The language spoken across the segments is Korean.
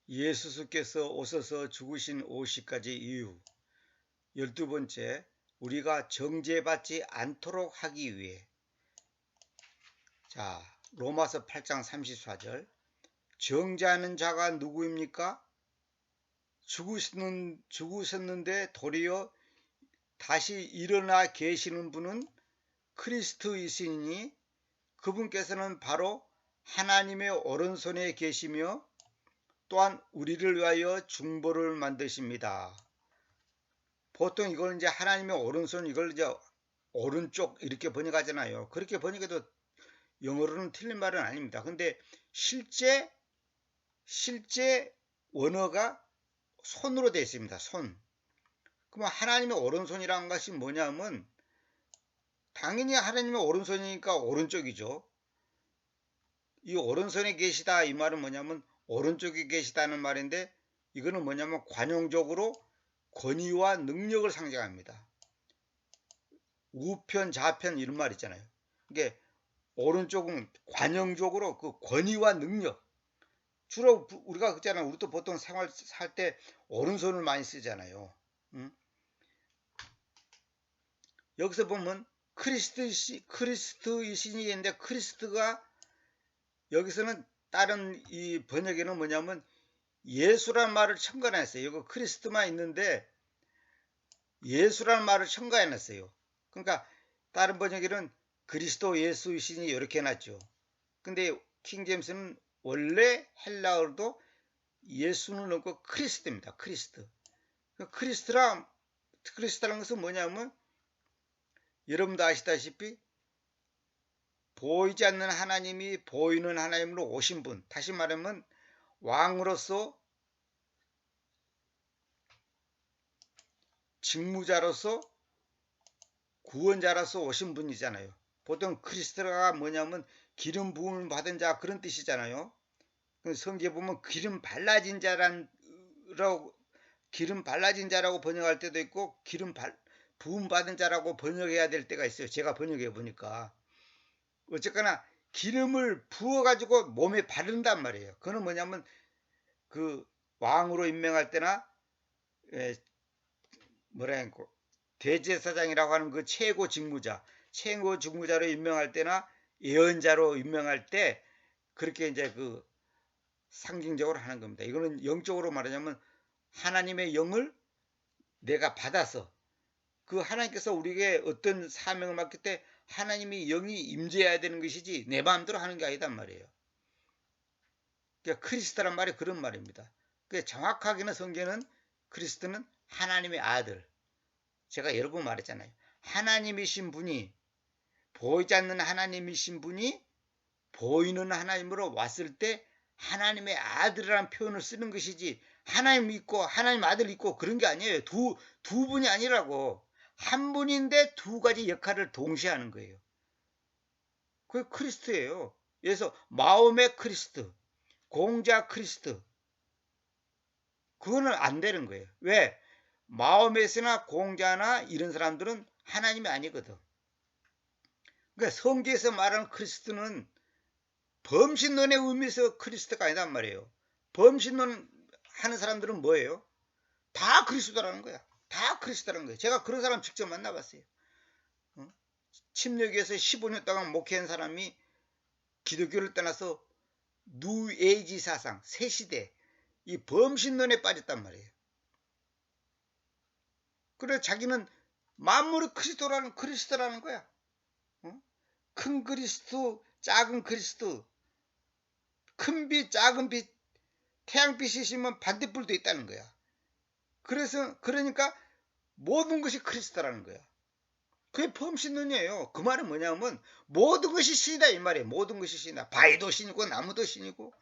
예수께서 오셔서 죽으신 50가지 이유. 12번째, 우리가 정죄받지 않도록 하기 위해. 자, 로마서 8장 34절. 정죄하는 자가 누구입니까? 죽으셨는데 도리어 다시 일어나 계시는 분은 그리스도이시니 그분께서는 바로 하나님의 오른손에 계시며 또한 우리를 위하여 중보를 만드십니다. 보통 이걸 이제 하나님의 오른손, 이걸 이제 오른쪽 이렇게 번역하잖아요. 그렇게 번역해도 영어로는 틀린 말은 아닙니다. 근데 실제 원어가 손으로 되어 있습니다. 손. 그럼 하나님의 오른손이라는 것이 뭐냐면 당연히 하나님의 오른손이니까 오른쪽이죠. 이 오른손에 계시다 이 말은 뭐냐면 오른쪽에 계시다는 말인데 이거는 뭐냐면 관용적으로 권위와 능력을 상징합니다. 우편, 좌편 이런 말 있잖아요. 이게 오른쪽은 관용적으로 그 권위와 능력. 주로 우리가 그렇잖아요. 우리도 보통 생활 살 때 오른손을 많이 쓰잖아요. 여기서 보면 크리스트이신이 있는데 크리스트가 여기서는 다른 이 번역에는 뭐냐면 예수란 말을 첨가 안 했어요. 이거 크리스트만 있는데 예수란 말을 첨가 안 했어요. 그러니까 다른 번역에는 그리스도 예수이시니 이렇게 해놨죠. 근데 킹제임스는 원래 헬라어도 예수는 없고 크리스트입니다. 크리스트. 크리스트라는 것은 뭐냐면 여러분도 아시다시피 보이지 않는 하나님이 보이는 하나님으로 오신 분, 다시 말하면 왕으로서 직무자로서 구원자로서 오신 분이잖아요. 보통 크리스트가 뭐냐면 기름 부음을 받은 자 그런 뜻이잖아요. 성경에 보면 기름 발라진 자라고 번역할 때도 있고 부음 받은 자라고 번역해야 될 때가 있어요. 제가 번역해 보니까 어쨌거나 기름을 부어 가지고 몸에 바른단 말이에요. 그거는 뭐냐면 그 왕으로 임명할 때나 대제사장이라고 하는 그 최고 직무자로 임명할 때나 예언자로 임명할 때 그렇게 이제 그 상징적으로 하는 겁니다. 이거는 영적으로 말하자면 하나님의 영을 내가 받아서 그 하나님께서 우리에게 어떤 사명을 맡길 때 하나님의 영이 임재해야 되는 것이지 내 마음대로 하는 게 아니단 말이에요. 그러니까 크리스트란 말이 그런 말입니다. 그러니까 정확하게는 성경은 크리스트는 하나님의 아들. 제가 여러 번 말했잖아요. 하나님이신 분이 보이지 않는 하나님이신 분이 보이는 하나님으로 왔을 때 하나님의 아들이라는 표현을 쓰는 것이지 하나님 있고 하나님 아들 있고 그런 게 아니에요. 두 분이 아니라고. 한 분인데 두 가지 역할을 동시에 하는 거예요. 그게 크리스트예요. 그래서 마음의 크리스트, 공자 크리스트 그거는 안 되는 거예요. 왜? 마음에서나 공자나 이런 사람들은 하나님이 아니거든. 그러니까 성경에서 말하는 크리스트는 범신론의 의미에서 크리스트가 아니단 말이에요. 범신론 하는 사람들은 뭐예요? 다 그리스도라는 거야. 다 그리스도라는 거예요. 제가 그런 사람 직접 만나봤어요. 침례교에서 15년 동안 목회한 사람이 기독교를 떠나서 뉴에이지 사상, 새시대 이 범신론에 빠졌단 말이에요. 그래서 자기는 만물의 그리스도라는 거야. 큰 그리스도, 작은 그리스도, 큰 빛, 작은 빛, 태양빛이 있으면 반딧불도 있다는 거야. 그러니까 모든 것이 그리스도라는 거야. 그게 범신론이에요. 그 말은 뭐냐면 모든 것이 신이다 이 말이에요. 모든 것이 신이다. 바위도 신이고 나무도 신이고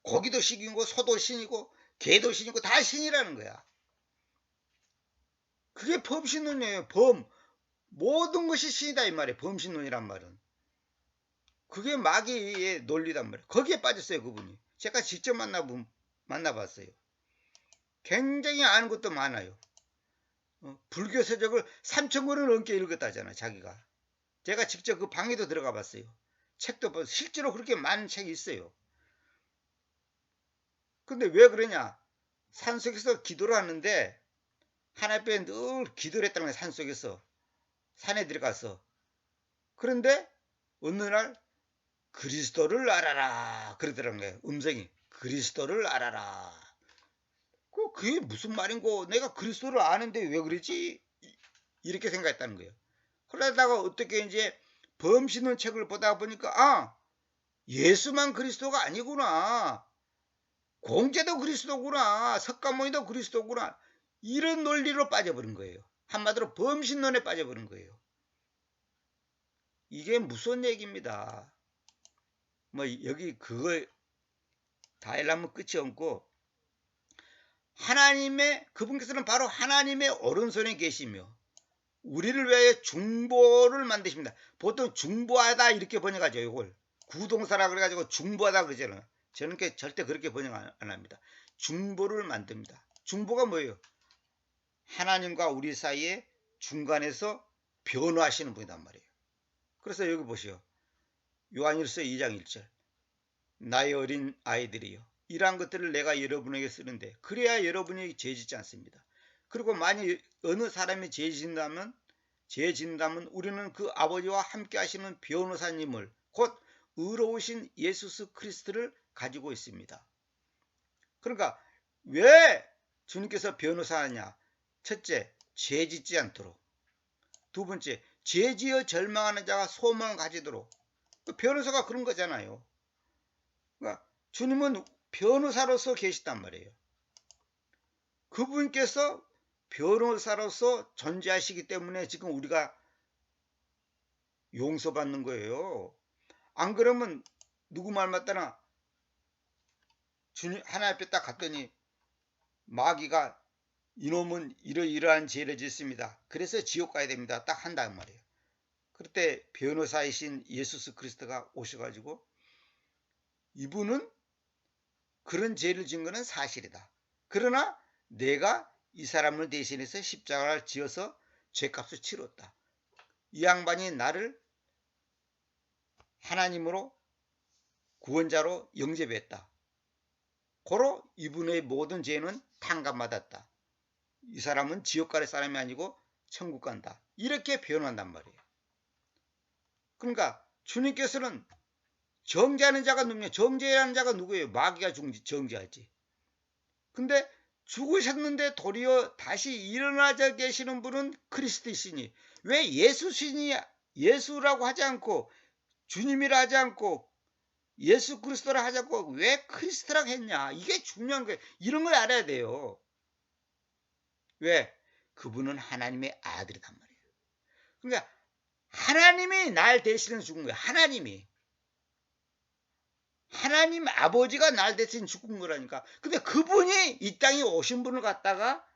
고기도 신이고 소도 신이고 개도 신이고 다 신이라는 거야. 그게 범신론이에요. 모든 것이 신이다 이 말이에요. 범신론이란 말은. 그게 마귀의 논리단 말이에요. 거기에 빠졌어요. 그분이. 제가 직접 만나봤어요. 굉장히 아는 것도 많아요. 불교 서적을 3,000권을 넘게 읽었다잖아요. 자기가. 제가 직접 그 방에도 들어가 봤어요. 책도 실제로 그렇게 많은 책이 있어요. 근데 왜 그러냐? 산속에서 기도를 하는데 하나님 앞에 늘 기도를 했다는 거예요. 산속에서. 산에 들어가서. 그런데 어느 날 그리스도를 알아라 그러더라는 거예요. 음성이. 그리스도를 알아라. 그게 무슨 말인고? 내가 그리스도를 아는데 왜 그러지? 이렇게 생각했다는 거예요. 그러다가 어떻게 이제 범신론 책을 보다 보니까 예수만 그리스도가 아니구나. 공제도 그리스도구나. 석가모니도 그리스도구나. 이런 논리로 빠져버린 거예요. 한마디로 범신론에 빠져버린 거예요. 이게 무슨 얘기입니다. 뭐 여기 그거 다 하려면 끝이 없고 하나님의 그분께서는 바로 하나님의 오른손에 계시며 우리를 위하여 중보를 만드십니다. 보통 중보하다 이렇게 번역하죠. 이걸 구동사라 그래가지고 중보하다 그러잖아요. 저는 절대 그렇게 번역 안 합니다. 중보를 만듭니다. 중보가 뭐예요? 하나님과 우리 사이에 중간에서 변호하시는 분이란 말이에요. 그래서 여기 보시오. 요한일서 2장 1절 나의 어린 아이들이요 이러한 것들을 내가 여러분에게 쓰는데 그래야 여러분이 죄 짓지 않습니다. 그리고 만일 어느 사람이 죄 짓는다면 우리는 그 아버지와 함께 하시는 변호사님을 곧 의로우신 예수 그리스도를 가지고 있습니다. 그러니까 왜 주님께서 변호사하냐? 첫째, 죄 짓지 않도록. 두 번째, 죄 지어 절망하는 자가 소망을 가지도록. 변호사가 그런 거잖아요. 그러니까 주님은 변호사로서 계시단 말이에요. 그분께서 변호사로서 존재하시기 때문에 지금 우리가 용서받는 거예요. 안 그러면 누구 말 맞다나 주님 하나님 앞에 딱 갔더니 마귀가 이놈은 이러이러한 죄를 짓습니다. 그래서 지옥 가야 됩니다. 딱 한단 말이에요. 그때 변호사이신 예수 그리스도가 오셔가지고 이분은 그런 죄를 지은 것은 사실이다. 그러나 내가 이 사람을 대신해서 십자가를 지어서 죄값을 치렀다. 이 양반이 나를 하나님으로 구원자로 영접했다. 고로 이분의 모든 죄는 탕감받았다. 이 사람은 지옥 갈 사람이 아니고 천국 간다. 이렇게 표현한단 말이에요. 그러니까 주님께서는 정죄하는 자가 누구냐? 정죄하는 자가 누구예요? 마귀가 정죄하지. 근데 죽으셨는데 도리어 다시 일어나자 계시는 분은 그리스도시니 왜 예수라고 하지 않고 주님이라 하지 않고 예수 그리스도라 하지 않고 왜 그리스도라고 했냐? 이게 중요한 거예요. 이런 걸 알아야 돼요. 왜? 그분은 하나님의 아들이란 말이에요. 그러니까 하나님이 날 대신해 죽은 거예요. 하나님 아버지가 날 대신 죽은 거라니까. 근데 그분이 이 땅에 오신 분을 갖다가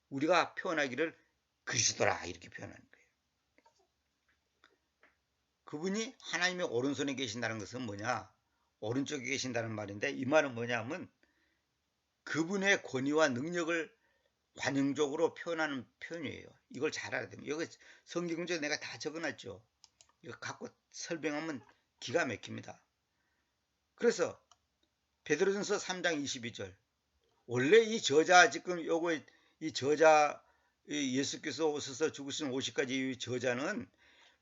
우리가 표현하기를 그리스도라 이렇게 표현하는 거예요. 그분이 하나님의 오른손에 계신다는 것은 뭐냐? 오른쪽에 계신다는 말인데 이 말은 뭐냐면 그분의 권위와 능력을 관용적으로 표현하는 표현이에요. 이걸 잘 알아야 됩니다. 여기 성경문제 내가 다 적어놨죠. 이거 갖고 설명하면 기가 막힙니다. 그래서 베드로전서 3장 22절 원래 이 저자 지금 요거 이 저자 예수께서 오셔서 죽으신 50가지 이 저자는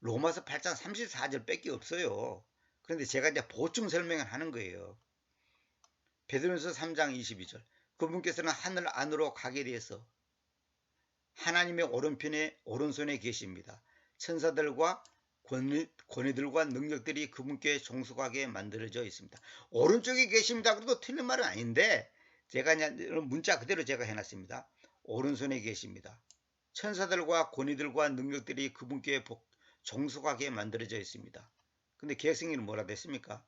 로마서 8장 34절 밖에 없어요. 그런데 제가 이제 보충 설명을 하는 거예요. 베드로전서 3장 22절 그분께서는 하늘 안으로 가게 되어서 하나님의 오른손에 계십니다. 천사들과 권위들과 능력들이 그분께 종속하게 만들어져 있습니다. 오른쪽에 계십니다. 그래도 틀린 말은 아닌데 제가 문자 그대로 제가 해놨습니다. 오른손에 계십니다. 천사들과 권위들과 능력들이 그분께 종속하게 만들어져 있습니다. 근데 개혁성경은 뭐라 됐습니까?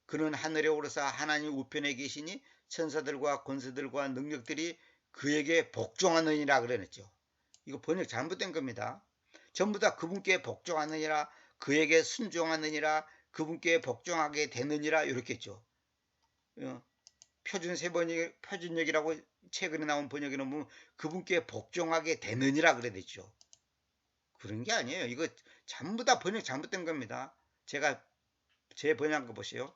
그는 하늘에 오르사 하나님 우편에 계시니 천사들과 권세들과 능력들이 그에게 복종하느니라 그랬죠. 이거 번역 잘못된 겁니다. 전부 다 그분께 복종하느니라, 그에게 순종하느니라, 그분께 복종하게 되느니라 이렇게 했죠. 표준역이라고 최근에 나온 번역에는 보면 그분께 복종하게 되느니라 그래 됐죠. 그런 게 아니에요. 이거 전부 다 번역 잘못된 겁니다. 제가 제 번역한 거 보세요.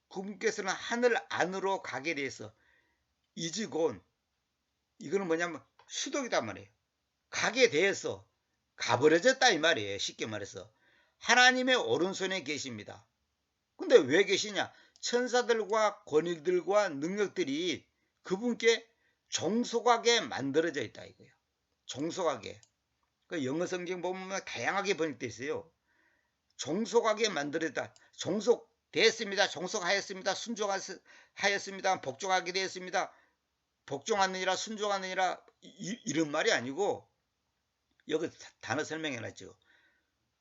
그분께서는 하늘 안으로 가게 돼서 이즈곤, 이거는 뭐냐면 수동이단 말이에요. 가게 돼서 가버려졌다 이 말이에요. 쉽게 말해서 하나님의 오른손에 계십니다. 근데 왜 계시냐? 천사들과 권위들과 능력들이 그분께 종속하게 만들어져 있다 이거예요. 종속하게. 그 영어 성경 보면 다양하게 번역되어 있어요. 종속하게 만들어졌다. 종속되었습니다. 종속하였습니다. 순종하였습니다. 복종하게 되었습니다. 복종하느니라 순종하느니라 이런 말이 아니고 여기 단어 설명해놨죠.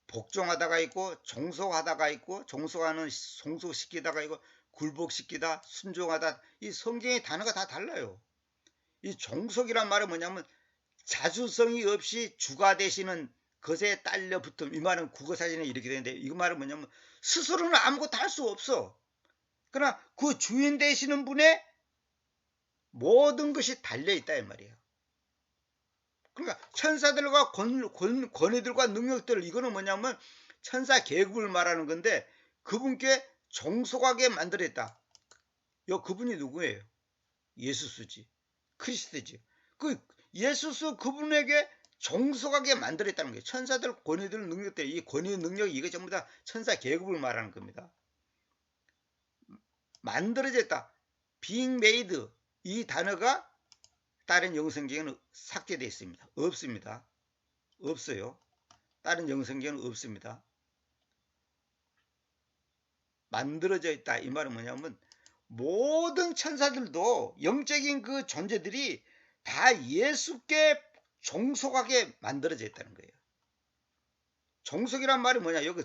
복종하다가 있고 종속하다가 있고 종속하는 종속시키다가 있고 굴복시키다 순종하다 이 성경의 단어가 다 달라요. 이 종속이란 말은 뭐냐면 자주성이 없이 주가 되시는 것에 딸려 붙음 이 말은 국어사전에 이렇게 되는데 이 말은 뭐냐면 스스로는 아무것도 할 수 없어. 그러나 그 주인 되시는 분의 모든 것이 달려있다 이 말이에요. 그러니까 천사들과 권위들과 능력들 이거는 뭐냐면 천사 계급을 말하는 건데 그분께 종속하게 만들었다. 그분이 누구예요? 예수수지. 크리스트지. 그 예수수 그분에게 종속하게 만들었다는 거예요. 천사들 권위들 능력들 이 권위 능력이 이게 전부 다 천사 계급을 말하는 겁니다. 만들어졌다. being made 이 단어가 다른 영성경에는 삭제되어 있습니다. 없습니다. 없어요. 다른 영성경에는 없습니다. 만들어져 있다. 이 말은 뭐냐면 모든 천사들도 영적인 그 존재들이 다 예수께 종속하게 만들어져 있다는 거예요. 종속이란 말이 뭐냐? 여기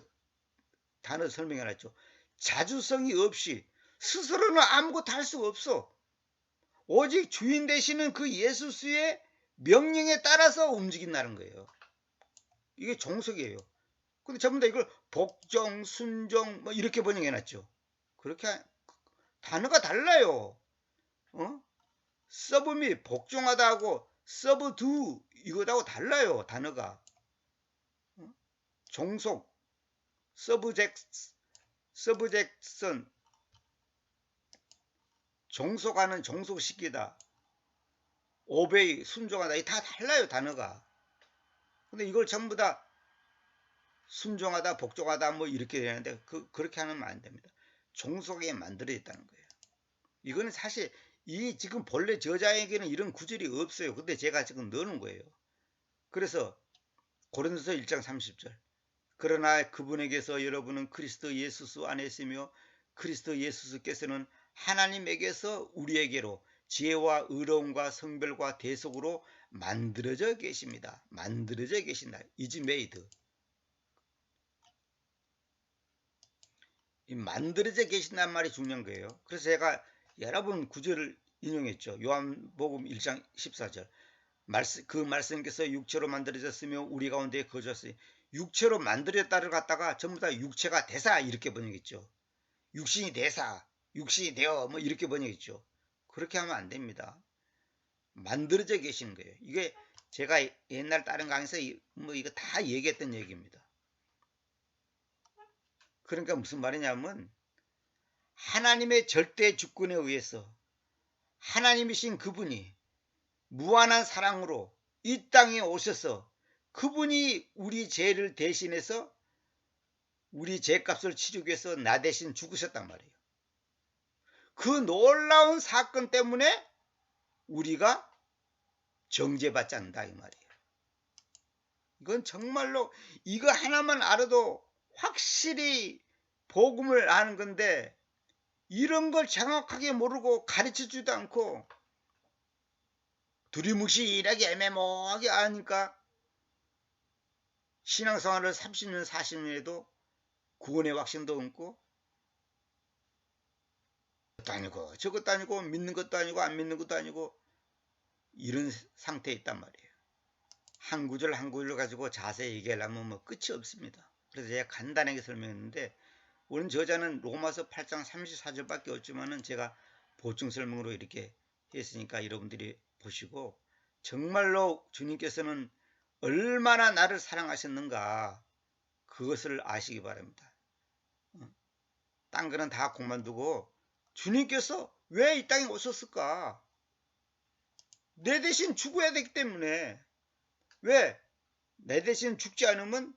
단어 설명해놨죠. 자주성이 없이 스스로는 아무것도 할 수 없어. 오직 주인 되시는 그 예수의 명령에 따라서 움직인다는 거예요. 이게 종속이에요. 근데 전부 다 이걸 복종, 순종 뭐 이렇게 번역해놨죠. 그렇게 단어가 달라요. 서브밋 복종하다 하고 서브두 이거하고 달라요. 단어가. 종속, 서브젝션, 종속하는 종속시키다, 오베이 순종하다 이 다 달라요. 단어가. 근데 이걸 전부 다 순종하다 복종하다 뭐 이렇게 되는데 그렇게 하면 안 됩니다. 종속에 만들어 있다는 거예요. 이거는 사실 이 지금 본래 저자에게는 이런 구절이 없어요. 근데 제가 지금 넣는 거예요. 그래서 고린도서 1장 30절 그러나 그분에게서 여러분은 그리스도 예수 안에 있으며 그리스도 예수께서는 하나님에게서 우리에게로 지혜와 의로움과 성별과 대속으로 만들어져 계십니다. 만들어져 계신다. is made. 이 만들어져 계신다는 말이 중요한 거예요. 그래서 제가 여러 번 구절을 인용했죠. 요한복음 1장 14절. 그 말씀께서 육체로 만들어졌으며 우리 가운데 거주하시니 육체로 만들었다를 갖다가 전부 다 육체가 되사 이렇게 번역했죠. 육신이 되사, 육신이 되어 뭐 이렇게 번역했죠. 그렇게 하면 안 됩니다. 만들어져 계시는 거예요. 이게 제가 옛날 다른 강의에서 뭐 이거 다 얘기했던 얘기입니다. 그러니까 무슨 말이냐면 하나님의 절대 주권에 의해서 하나님이신 그분이 무한한 사랑으로 이 땅에 오셔서 그분이 우리 죄를 대신해서 우리 죄값을 치르기 위해서 나 대신 죽으셨단 말이에요. 그 놀라운 사건 때문에 우리가 정죄받지 않는다 이 말이에요. 이건 정말로 이거 하나만 알아도 확실히 복음을 아는 건데 이런 걸 정확하게 모르고 가르쳐주지도 않고 두리뭉실하게 애매모호하게 아니까 신앙생활을 30년 40년 해도 구원의 확신도 없고 것도 아니고 저것도 아니고 믿는 것도 아니고 안 믿는 것도 아니고 이런 상태에 있단 말이에요. 한 구절 한 구절 가지고 자세히 얘기하려면 뭐 끝이 없습니다. 그래서 제가 간단하게 설명했는데 오늘 저자는 로마서 8장 34절밖에 없지만은 제가 보충 설명으로 이렇게 했으니까 여러분들이 보시고 정말로 주님께서는 얼마나 나를 사랑하셨는가 그것을 아시기 바랍니다. 딴 거는 다 그만두고 주님께서 왜 이 땅에 오셨을까? 내 대신 죽어야 되기 때문에. 왜? 내 대신 죽지 않으면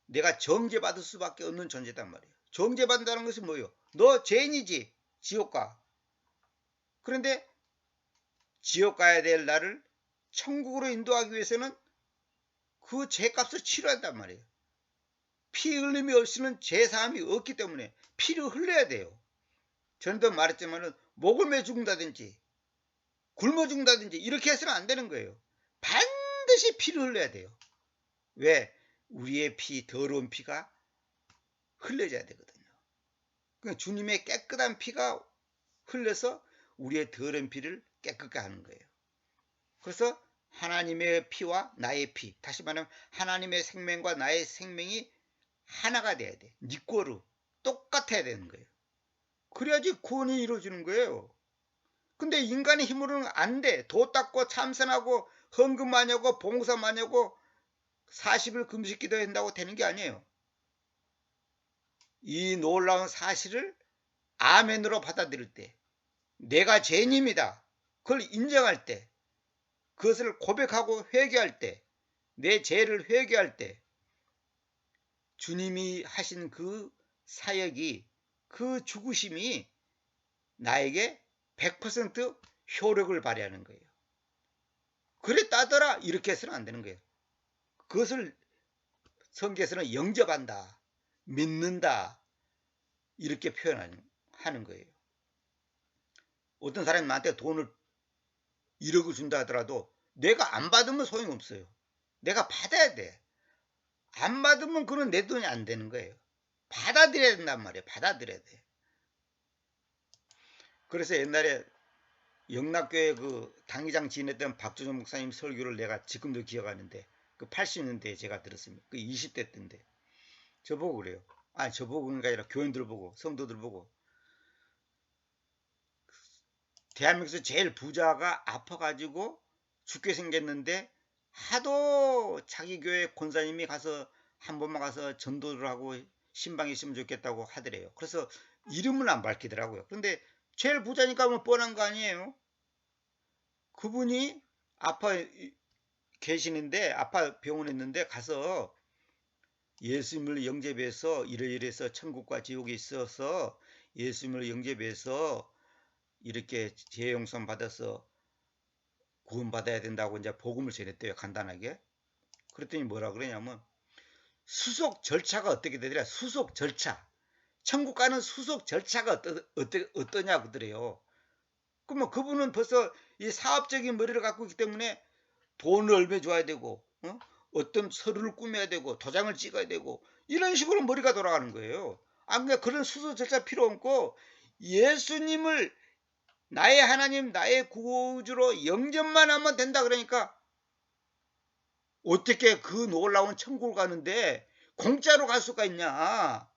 내가 정죄받을 수밖에 없는 존재단 말이에요. 정죄받는다는 것은 뭐예요? 너 죄인이지. 지옥 가. 그런데 지옥 가야 될 나를 천국으로 인도하기 위해서는 그 죄값을 치러야 한단 말이에요. 피 흘림이 없이는 죄사함이 없기 때문에 피를 흘려야 돼요. 전에도 말했지만은 목을 매 죽는다든지 굶어 죽는다든지 이렇게 해서는 안 되는 거예요. 반드시 피를 흘려야 돼요. 왜? 우리의 피, 더러운 피가 흘려져야 되거든요. 그러니까 주님의 깨끗한 피가 흘려서 우리의 더러운 피를 깨끗게 하는 거예요. 그래서 하나님의 피와 나의 피, 다시 말하면 하나님의 생명과 나의 생명이 하나가 돼야 돼. 니꼬르 똑같아야 되는 거예요. 그래야지 구원이 이루어지는 거예요. 근데 인간의 힘으로는 안 돼. 도 닦고 참선하고 헌금 많이 하고 봉사 많이 하고 40일 금식 기도한다고 되는 게 아니에요. 이 놀라운 사실을 아멘으로 받아들일 때, 내가 죄인입니다. 그걸 인정할 때, 그것을 고백하고 회개할 때, 내 죄를 회개할 때 주님이 하신 그 사역이, 그 죽으심이 나에게 100% 효력을 발휘하는 거예요. 그래 따더라 이렇게 해서는 안 되는 거예요. 그것을 성경에서는 영접한다, 믿는다 이렇게 표현하는 거예요. 어떤 사람이 나한테 돈을 1억을 준다 하더라도 내가 안 받으면 소용없어요. 내가 받아야 돼. 안 받으면 그건 내 돈이 안 되는 거예요. 받아들여야 된단 말이에요. 받아들여야 돼. 그래서 옛날에 영락교회 그 당회장 지냈던 박주정 목사님 설교를 내가 지금도 기억하는데, 그 80년대에 제가 들었습니다. 그 20대 때인데 저보고 그래요. 아니 저보고 그런 게 아니라 교인들 보고, 성도들 보고, 대한민국에서 제일 부자가 아파가지고 죽게 생겼는데 하도 자기 교회 권사님이 가서 한 번만 가서 전도를 하고 신방이 있으면 좋겠다고 하더래요. 그래서 이름은 안 밝히더라고요. 그런데 제일 부자니까 뭐 뻔한 거 아니에요. 그분이 아파 계시는데, 아파 병원에 있는데 가서 예수님을 영접해서 이러이러해서 천국과 지옥이 있어서 예수님을 영접해서 이렇게 죄 용서 받아서 구원받아야 된다고 이제 복음을 전했대요. 간단하게. 그랬더니 뭐라 그러냐면 수속 절차가 어떻게 되더라. 수속 절차. 천국 가는 수속 절차가 어떠냐 그러더래요. 그러면 그분은 벌써 이 사업적인 머리를 갖고 있기 때문에 돈을 얼마 줘야 되고, 어떤 서류를 꾸며야 되고, 도장을 찍어야 되고, 이런 식으로 머리가 돌아가는 거예요. 그러니까 그런 수속 절차 필요 없고 예수님을 나의 하나님, 나의 구주로 영접만 하면 된다. 그러니까 어떻게 그 놀라운 천국을 가는데 공짜로 갈 수가 있냐.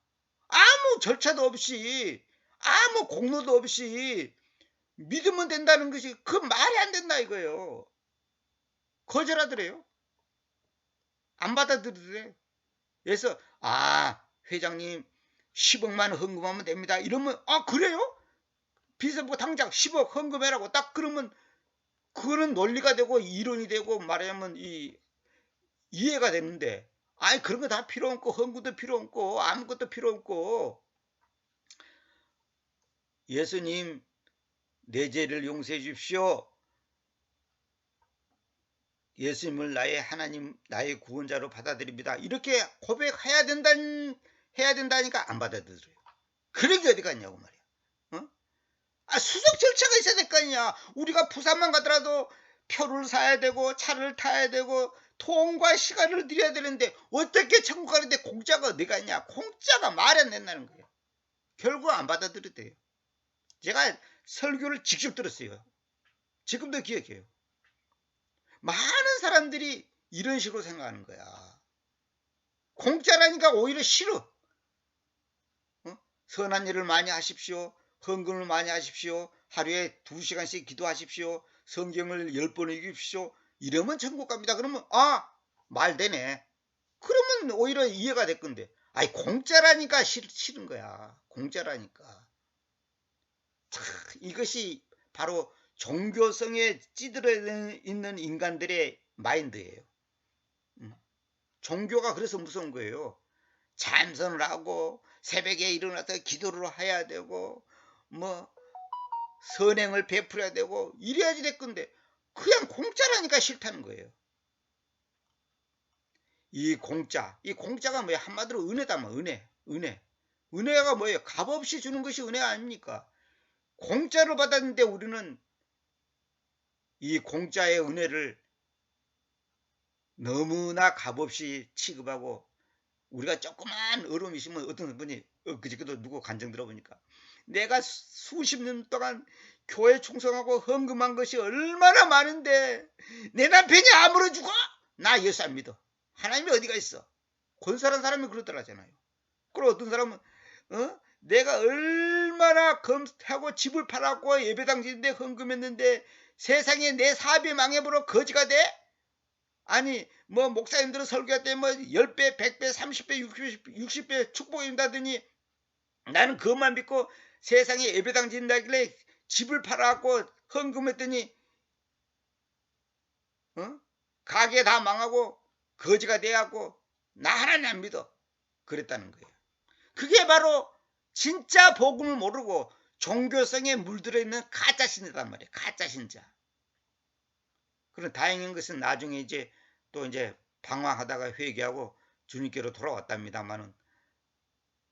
아무 절차도 없이, 아무 공로도 없이 믿으면 된다는 것이 그 말이 안 된다 이거예요. 거절하더래요. 안 받아들이더래. 그래서 회장님 10억만 헌금하면 됩니다. 이러면 그래요? 비서부 당장 10억 헌금해라고 딱 그러면 그거는 논리가 되고 이론이 되고 말하자면 이해가 되는데, 그런 거 다 필요 없고 헌금도 필요 없고 아무것도 필요 없고 예수님 내 죄를 용서해 주십시오. 예수님을 나의 하나님, 나의 구원자로 받아들입니다. 이렇게 고백해야 된다니까 안 받아들여요. 그런 게 어디 갔냐고 말이야. 수속 절차가 있어야 될 거 아니야. 우리가 부산만 가더라도 표를 사야 되고 차를 타야 되고 돈과 시간을 들여야 되는데 어떻게 천국 가는데 공짜가 어디 갔냐. 공짜가 말이 안 된다는 거예요. 결국 안 받아들였대요. 제가 설교를 직접 들었어요. 지금도 기억해요. 많은 사람들이 이런 식으로 생각하는 거야. 공짜라니까 오히려 싫어. 선한 일을 많이 하십시오. 헌금을 많이 하십시오. 하루에 2시간씩 기도하십시오. 성경을 10번 읽으십시오. 이러면 천국 갑니다. 그러면 말 되네. 그러면 오히려 이해가 될 건데 공짜라니까 싫은 거야. 공짜라니까. 이것이 바로 종교성에 찌들어 있는 인간들의 마인드예요. 종교가 그래서 무서운 거예요. 참선을 하고 새벽에 일어나서 기도를 해야 되고 뭐 선행을 베풀어야 되고 이래야지 될 건데 그냥 공짜라니까 싫다는 거예요. 이 공짜가 뭐야? 한마디로 은혜다 뭐. 은혜가 뭐예요? 값없이 주는 것이 은혜 아닙니까? 공짜로 받았는데 우리는 이 공짜의 은혜를 너무나 값없이 취급하고, 우리가 조그만 어려움이 있으면 어떤 분이 그저께도 누구 간증 들어보니까 내가 수십 년 동안 교회 충성하고 헌금한 것이 얼마나 많은데 내 남편이 아물어 죽어? 나 예수 안 믿어. 하나님이 어디가 있어? 권사란 사람이 그러더라잖아요. 그리고 어떤 사람은 내가 얼마나 검하고 집을 팔았고 예배당 지는데 헌금했는데 세상에 내 사업이 망해버려 거지가 돼? 아니 뭐 목사님들은 설교할 때 뭐 10배 100배 30배 60배 축복인다더니 나는 그것만 믿고 세상에 예배당 지는다길래 집을 팔아갖고 헌금했더니 가게 다 망하고 거지가 돼갖고 나 하나님 안 믿어 그랬다는 거예요. 그게 바로 진짜 복음을 모르고 종교성에 물들어 있는 가짜 신자단 말이에요. 가짜 신자. 그런 다행인 것은 나중에 이제 또 이제 방황하다가 회개하고 주님께로 돌아왔답니다만은,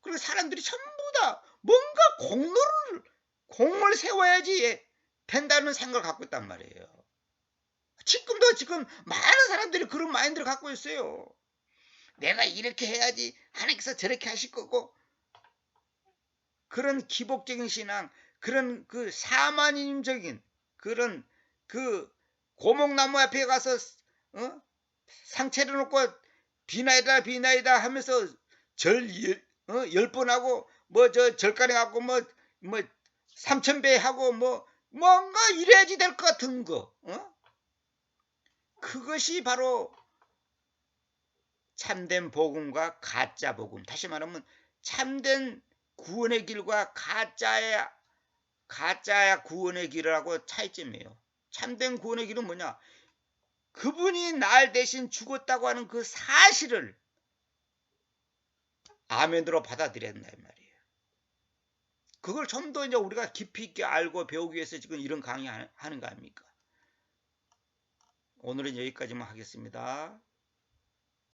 그리고 사람들이 전부 다 뭔가 공을 세워야지 된다는 생각을 갖고 있단 말이에요. 지금 많은 사람들이 그런 마인드를 갖고 있어요. 내가 이렇게 해야지 하나님께서 저렇게 하실 거고, 그런 기복적인 신앙, 그런 그 사마님적인 그런 그 고목나무 앞에 가서 상체를 놓고 비나이다 하면서 절 10번 하고 뭐 저 절간에 갖고 뭐 3000배 하고 뭐 뭔가 이래야지 될 것 같은 거. 그것이 바로 참된 복음과 가짜 복음. 다시 말하면 참된 구원의 길과 가짜야 구원의 길이라고 차이점이에요. 참된 구원의 길은 뭐냐? 그분이 날 대신 죽었다고 하는 그 사실을 아멘으로 받아들여야 된다 이 말이에요. 그걸 좀 더 이제 우리가 깊이 있게 알고 배우기 위해서 지금 이런 강의 하는 거 아닙니까? 오늘은 여기까지만 하겠습니다.